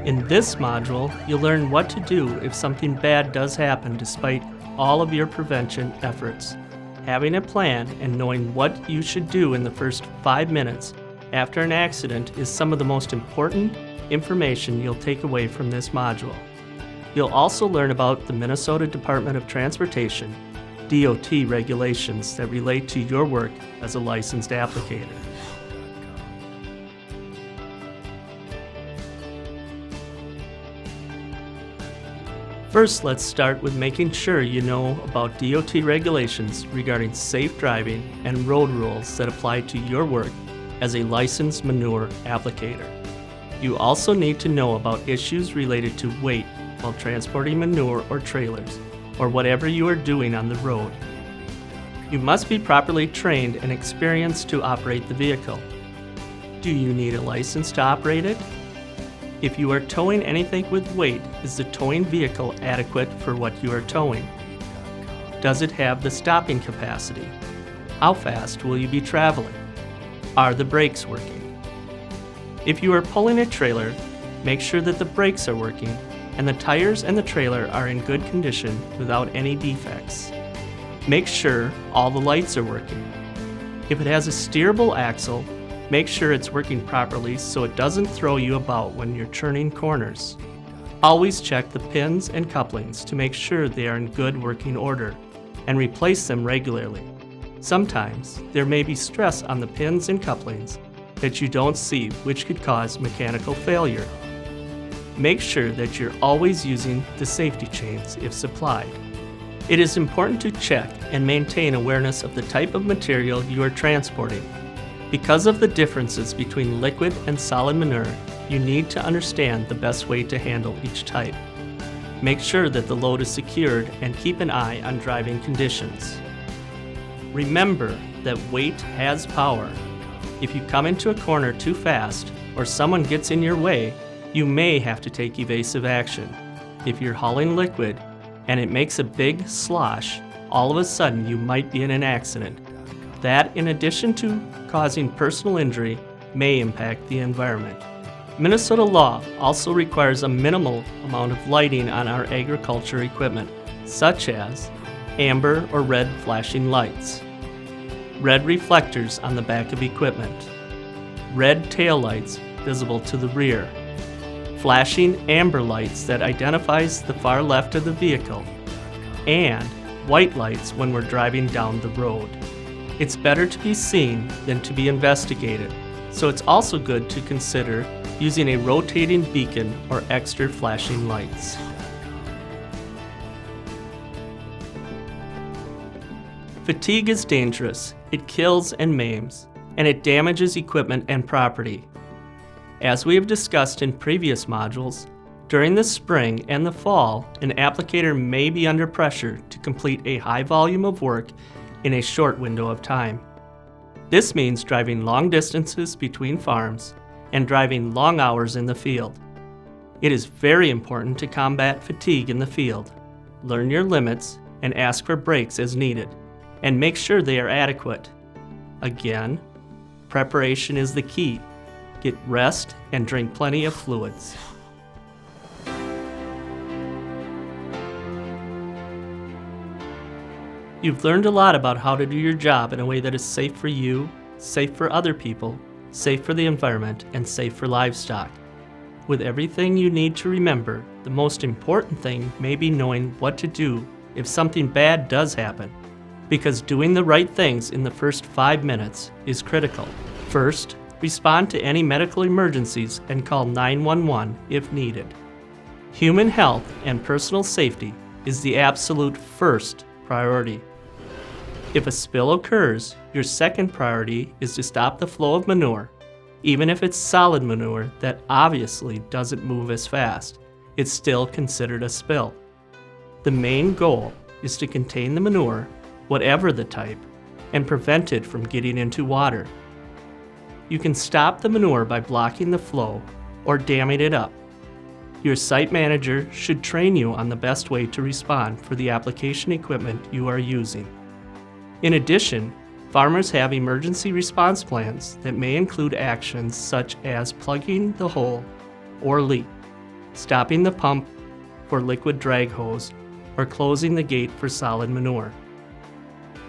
In this module, you'll learn what to do if something bad does happen despite all of your prevention efforts. Having a plan and knowing what you should do in the first 5 minutes after an accident is some of the most important information you'll take away from this module. You'll also learn about the Minnesota Department of Transportation, DOT regulations that relate to your work as a licensed applicator. First, let's start with making sure you know about DOT regulations regarding safe driving and road rules that apply to your work as a licensed manure applicator. You also need to know about issues related to weight while transporting manure or trailers, or whatever you are doing on the road. You must be properly trained and experienced to operate the vehicle. Do you need a license to operate it? If you are towing anything with weight, is the towing vehicle adequate for what you are towing? Does it have the stopping capacity? How fast will you be traveling? Are the brakes working? If you are pulling a trailer, make sure that the brakes are working and the tires and the trailer are in good condition without any defects. Make sure all the lights are working. If it has a steerable axle, make sure it's working properly so it doesn't throw you about when you're turning corners. Always check the pins and couplings to make sure they are in good working order and replace them regularly. Sometimes there may be stress on the pins and couplings that you don't see, which could cause mechanical failure. Make sure that you're always using the safety chains if supplied. It is important to check and maintain awareness of the type of material you are transporting. Because of the differences between liquid and solid manure, you need to understand the best way to handle each type. Make sure that the load is secured and keep an eye on driving conditions. Remember that weight has power. If you come into a corner too fast or someone gets in your way, you may have to take evasive action. If you're hauling liquid and it makes a big slosh, all of a sudden you might be in an accident. That, in addition to causing personal injury, may impact the environment. Minnesota law also requires a minimal amount of lighting on our agriculture equipment, such as amber or red flashing lights, red reflectors on the back of equipment, red tail lights visible to the rear, flashing amber lights that identifies the far left of the vehicle, and white lights when we're driving down the road. It's better to be seen than to be investigated, so it's also good to consider using a rotating beacon or extra flashing lights. Fatigue is dangerous. It kills and maims, and it damages equipment and property. As we have discussed in previous modules, during the spring and the fall, an applicator may be under pressure to complete a high volume of work in a short window of time. This means driving long distances between farms and driving long hours in the field. It is very important to combat fatigue in the field. Learn your limits and ask for breaks as needed, and make sure they are adequate. Again, preparation is the key. Get rest and drink plenty of fluids. You've learned a lot about how to do your job in a way that is safe for you, safe for other people, safe for the environment, and safe for livestock. With everything you need to remember, the most important thing may be knowing what to do if something bad does happen, because doing the right things in the first 5 minutes is critical. First, respond to any medical emergencies and call 911 if needed. Human health and personal safety is the absolute first priority. If a spill occurs, your second priority is to stop the flow of manure. Even if it's solid manure that obviously doesn't move as fast, it's still considered a spill. The main goal is to contain the manure, whatever the type, and prevent it from getting into water. You can stop the manure by blocking the flow or damming it up. Your site manager should train you on the best way to respond for the application equipment you are using. In addition, farmers have emergency response plans that may include actions such as plugging the hole or leak. stopping the pump for liquid drag hose, or closing the gate for solid manure.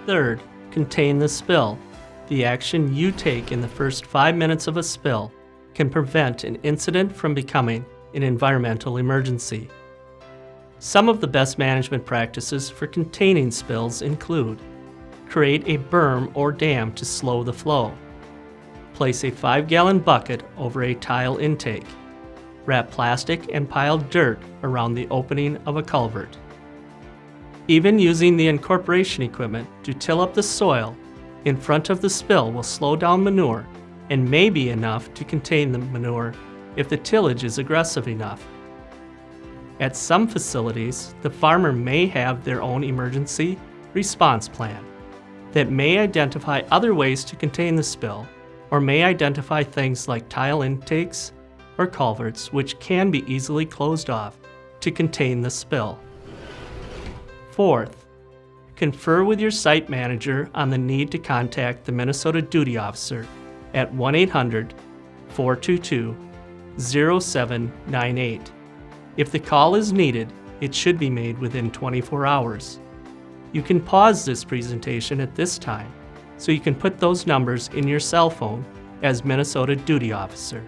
Third, contain the spill. The action you take in the first 5 minutes of a spill can prevent an incident from becoming an environmental emergency. Some of the best management practices for containing spills include: create a berm or dam to slow the flow. Place a 5-gallon bucket over a tile intake. Wrap plastic and pile dirt around the opening of a culvert. Even using the incorporation equipment to till up the soil in front of the spill will slow down manure and may be enough to contain the manure if the tillage is aggressive enough. At some facilities, the farmer may have their own emergency response plan that may identify other ways to contain the spill, or may identify things like tile intakes or culverts which can be easily closed off to contain the spill. Fourth, confer with your site manager on the need to contact the Minnesota Duty Officer at 1-800-422-0798. If the call is needed, it should be made within 24 hours. You can pause this presentation at this time so you can put those numbers in your cell phone as Minnesota Duty Officer.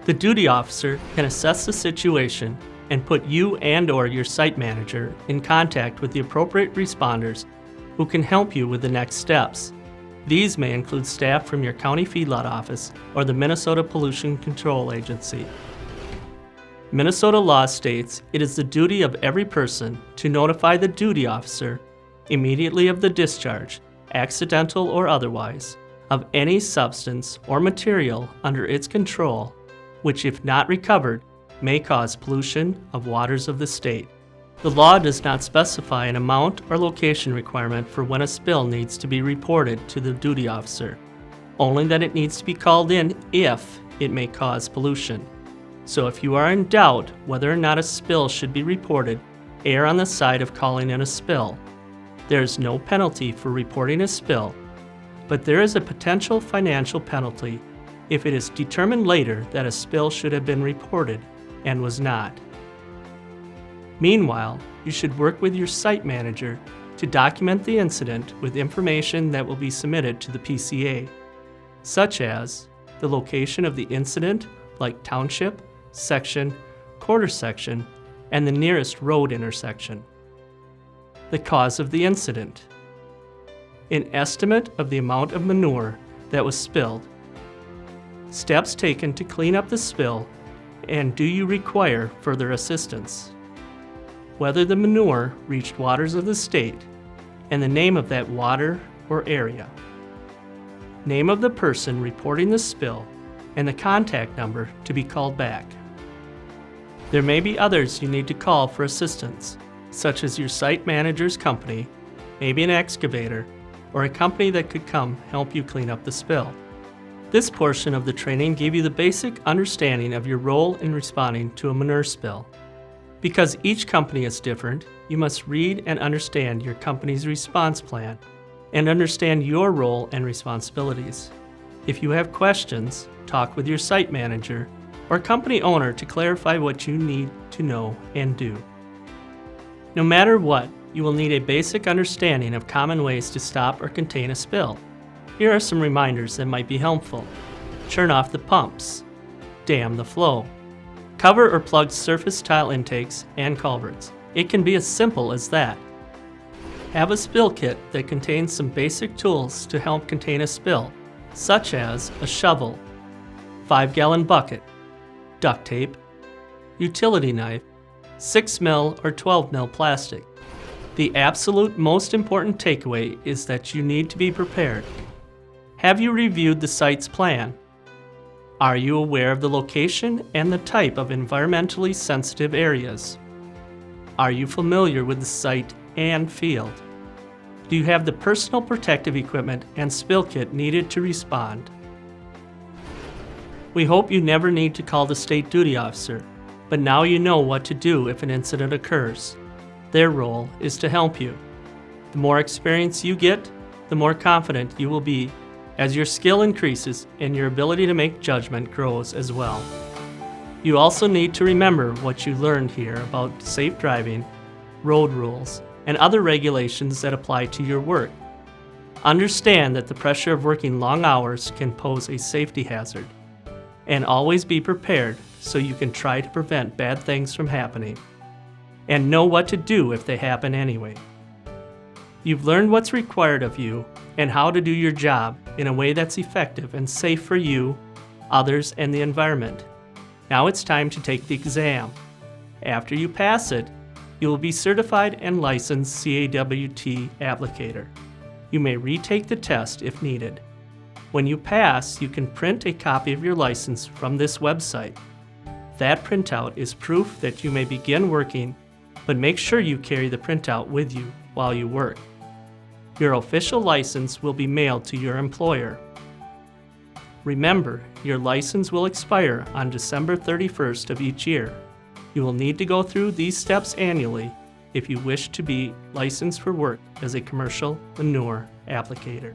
The Duty Officer can assess the situation and put you and/or your site manager in contact with the appropriate responders who can help you with the next steps. These may include staff from your county feedlot office or the Minnesota Pollution Control Agency. Minnesota law states it is the duty of every person to notify the duty officer immediately of the discharge, accidental or otherwise, of any substance or material under its control which, if not recovered, may cause pollution of waters of the state. The law does not specify an amount or location requirement for when a spill needs to be reported to the duty officer, only that it needs to be called in if it may cause pollution. So if you are in doubt whether or not a spill should be reported, err on the side of calling in a spill. There is no penalty for reporting a spill, but there is a potential financial penalty if it is determined later that a spill should have been reported and was not. Meanwhile, you should work with your site manager to document the incident with information that will be submitted to the PCA, such as the location of the incident, like township, section, quarter section, and the nearest road intersection. The cause of the incident. An estimate of the amount of manure that was spilled. Steps taken to clean up the spill, and do you require further assistance? Whether the manure reached waters of the state, and the name of that water or area. Name of the person reporting the spill, and the contact number to be called back. There may be others you need to call for assistance, such as your site manager's company, maybe an excavator, or a company that could come help you clean up the spill. This portion of the training gave you the basic understanding of your role in responding to a manure spill. Because each company is different, you must read and understand your company's response plan and understand your role and responsibilities. If you have questions, talk with your site manager or company owner to clarify what you need to know and do. No matter what, you will need a basic understanding of common ways to stop or contain a spill. Here are some reminders that might be helpful. Turn off the pumps. Dam the flow. Cover or plug surface tile intakes and culverts. It can be as simple as that. Have a spill kit that contains some basic tools to help contain a spill, such as a shovel, 5-gallon bucket, duct tape, utility knife, 6mm or 12mm plastic. The absolute most important takeaway is that you need to be prepared. Have you reviewed the site's plan? Are you aware of the location and the type of environmentally sensitive areas? Are you familiar with the site and field? Do you have the personal protective equipment and spill kit needed to respond? We hope you never need to call the state duty officer, but now you know what to do if an incident occurs. Their role is to help you. The more experience you get, the more confident you will be as your skill increases and your ability to make judgment grows as well. You also need to remember what you learned here about safe driving, road rules, and other regulations that apply to your work. Understand that the pressure of working long hours can pose a safety hazard, and always be prepared so you can try to prevent bad things from happening, and know what to do if they happen anyway. You've learned what's required of you and how to do your job in a way that's effective and safe for you, others, and the environment. Now it's time to take the exam. After you pass it, you will be certified and licensed CAWT applicator. You may retake the test if needed. When you pass, you can print a copy of your license from this website. That printout is proof that you may begin working, but make sure you carry the printout with you while you work. Your official license will be mailed to your employer. Remember, your license will expire on December 31st of each year. You will need to go through these steps annually if you wish to be licensed for work as a commercial manure applicator.